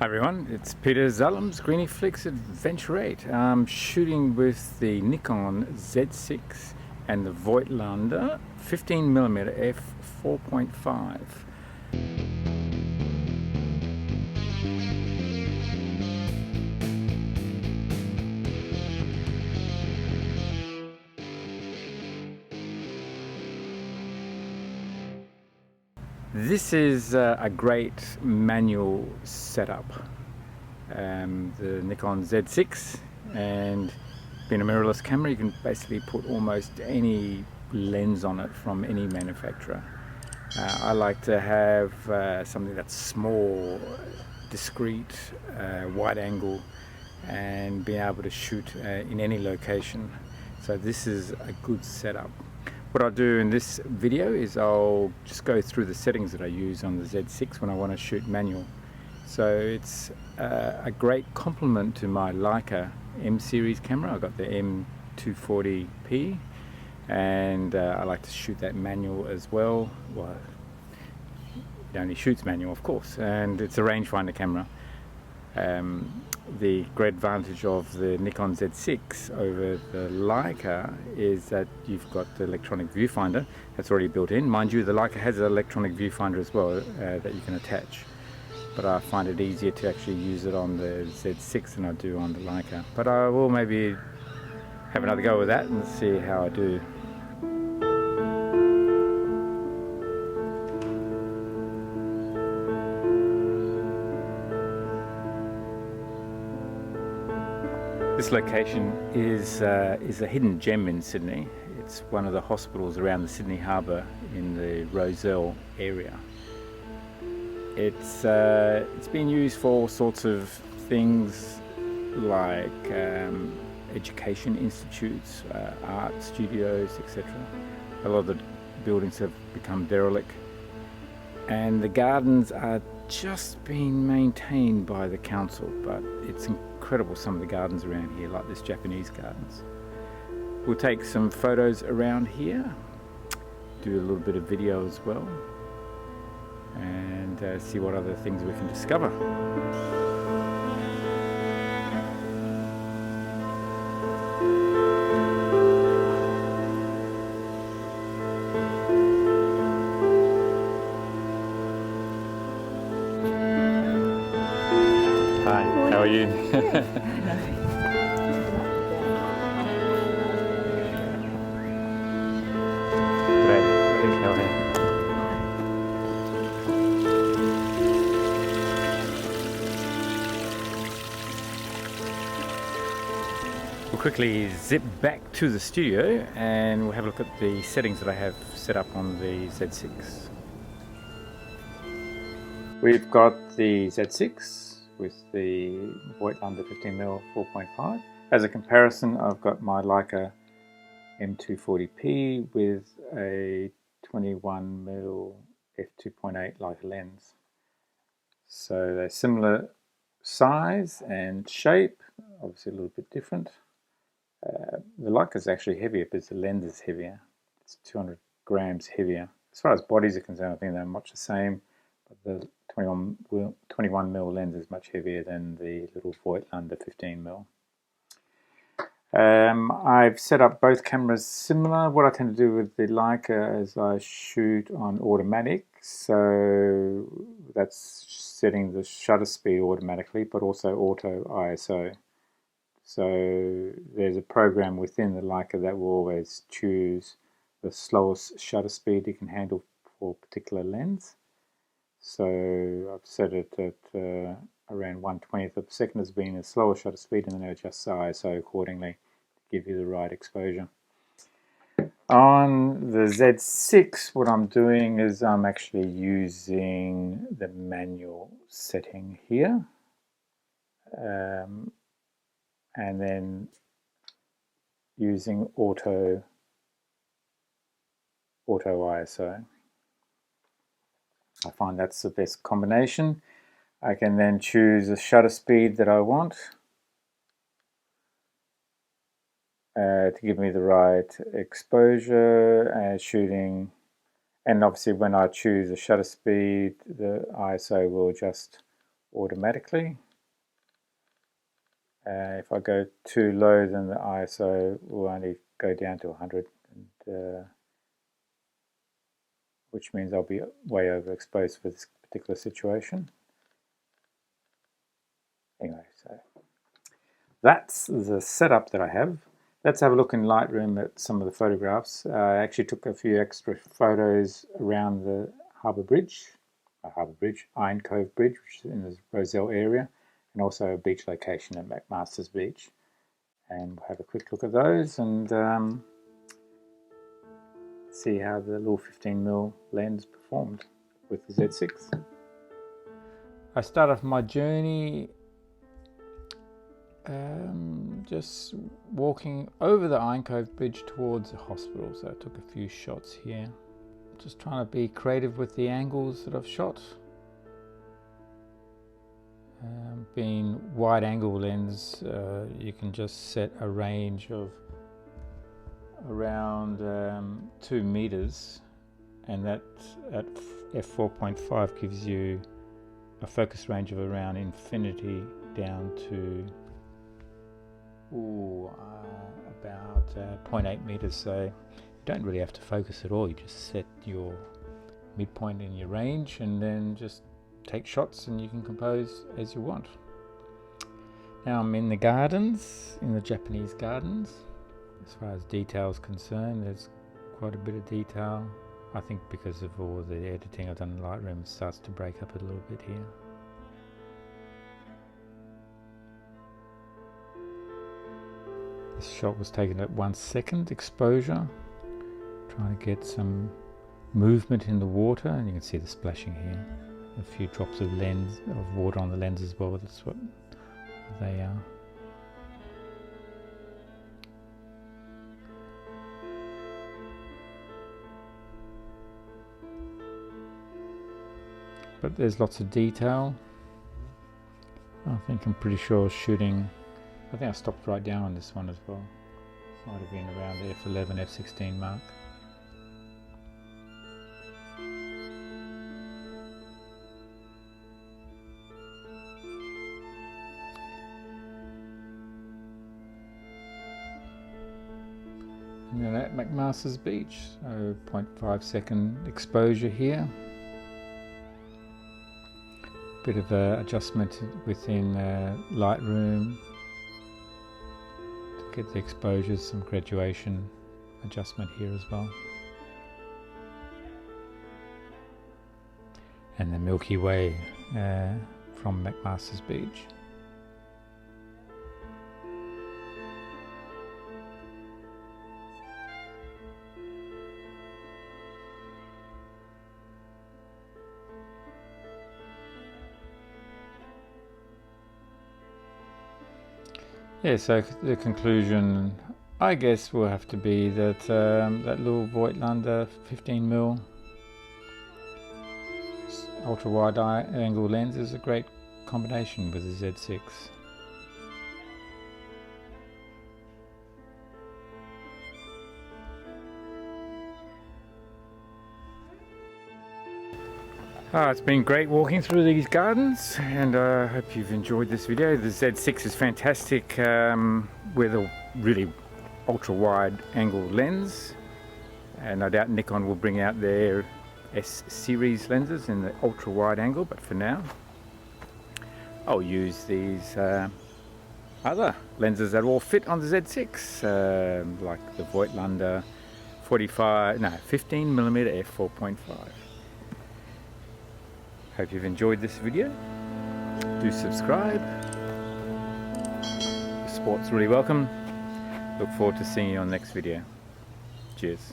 Hi everyone, it's Peter Zalum's Griniflix Adventure 8. I'm shooting with the Nikon Z6 and the Voigtlander 15mm f4.5. This is a great manual setup. The Nikon Z6, and being a mirrorless camera, you can basically put almost any lens on it from any manufacturer. I like to have something that's small, discreet, wide angle, and being able to shoot in any location. So this is a good setup. What I'll do in this video is I'll just go through the settings that I use on the Z6 when I want to shoot manual. So it's a great complement to my Leica M series camera. I've got the M240p, and I like to shoot that manual as well. Well, it only shoots manual, of course, and it's a rangefinder camera. The great advantage of the Nikon Z6 over the Leica is that you've got the electronic viewfinder that's already built in. Mind you, the Leica has an electronic viewfinder as well that you can attach, but I find it easier to actually use it on the Z6 than I do on the Leica. But I will maybe have another go with that and see how I do. This location is a hidden gem in Sydney. It's one of the hospitals around the Sydney Harbour in the Rozelle area. It's been used for all sorts of things like education institutes, art studios, etc. A lot of the buildings have become derelict, and the gardens are just being maintained by the council, but it's incredible, some of the gardens around here, like this Japanese gardens. We'll take some photos around here, do a little bit of video as well, and see what other things we can discover. Hi, how are you? We'll quickly zip back to the studio and we'll have a look at the settings that I have set up on the Z6. We've got the Z6 with the Voigtlander 15mm 4.5. As a comparison, I've got my Leica M240p with a 21mm f2.8 Leica lens. So they're similar size and shape, obviously a little bit different. The Leica is actually heavier because the lens is heavier. It's 200 grams heavier. As far as bodies are concerned, I think they're much the same, but the 21mm lens is much heavier than the little Voigtlander 15mm. I've set up both cameras similar. What I tend to do with the Leica is I shoot on automatic, so that's setting the shutter speed automatically, but also auto ISO. So there's a program within the Leica that will always choose the slowest shutter speed you can handle for a particular lens. So I've set it at around 1/20th of a second as being a slower shutter speed, and then I adjust the ISO accordingly to give you the right exposure. On the Z6, what I'm doing is I'm actually using the manual setting here. And then using auto ISO. I find that's the best combination. I can then choose the shutter speed that I want to give me the right exposure shooting, and obviously when I choose the shutter speed, the ISO will adjust automatically. If I go too low, then the ISO will only go down to 100, and, which means I'll be way overexposed for this particular situation. Anyway, so that's the setup that I have. Let's have a look in Lightroom at some of the photographs. I actually took a few extra photos around the Iron Cove Bridge, which is in the Rozelle area, and also a beach location at McMaster's Beach. And we'll have a quick look at those and see how the little 15mm lens performed with the Z6. I start off my journey just walking over the Iron Cove Bridge towards the hospital, so I took a few shots here. Just trying to be creative with the angles that I've shot. Being wide angle lens, you can just set a range of around 2 meters, and that at f4.5 gives you a focus range of around infinity down to about 0.8 meters. So you don't really have to focus at all. You just set your midpoint in your range and then just take shots, and you can compose as you want. Now I'm in the gardens, in the Japanese gardens. As far as detail is concerned, there's quite a bit of detail. I think because of all the editing I've done in Lightroom, it starts to break up a little bit here. This shot was taken at 1 second exposure, trying to get some movement in the water, and you can see the splashing here. A few drops of water on the lens as well. That's what they are. But there's lots of detail. I think I'm pretty sure shooting. I think I stopped right down on this one as well. Might have been around the f11, f16 mark. And then at McMaster's Beach, so 0.5 second exposure here. Bit of adjustment within Lightroom to get the exposures, some graduation adjustment here as well. And the Milky Way from McMaster's Beach. Yeah, so the conclusion, I guess, will have to be that that little Voigtlander 15mm ultra wide angle lens is a great combination with the Z6. It's been great walking through these gardens, and I hope you've enjoyed this video. The Z6 is fantastic with a really ultra wide angle lens, and no doubt Nikon will bring out their S series lenses in the ultra wide angle, but for now I'll use these other lenses that all fit on the Z6, like the Voigtlander 15mm f4.5. Hope you've enjoyed this video. Do subscribe. Your support's really welcome. Look forward to seeing you on the next video. Cheers.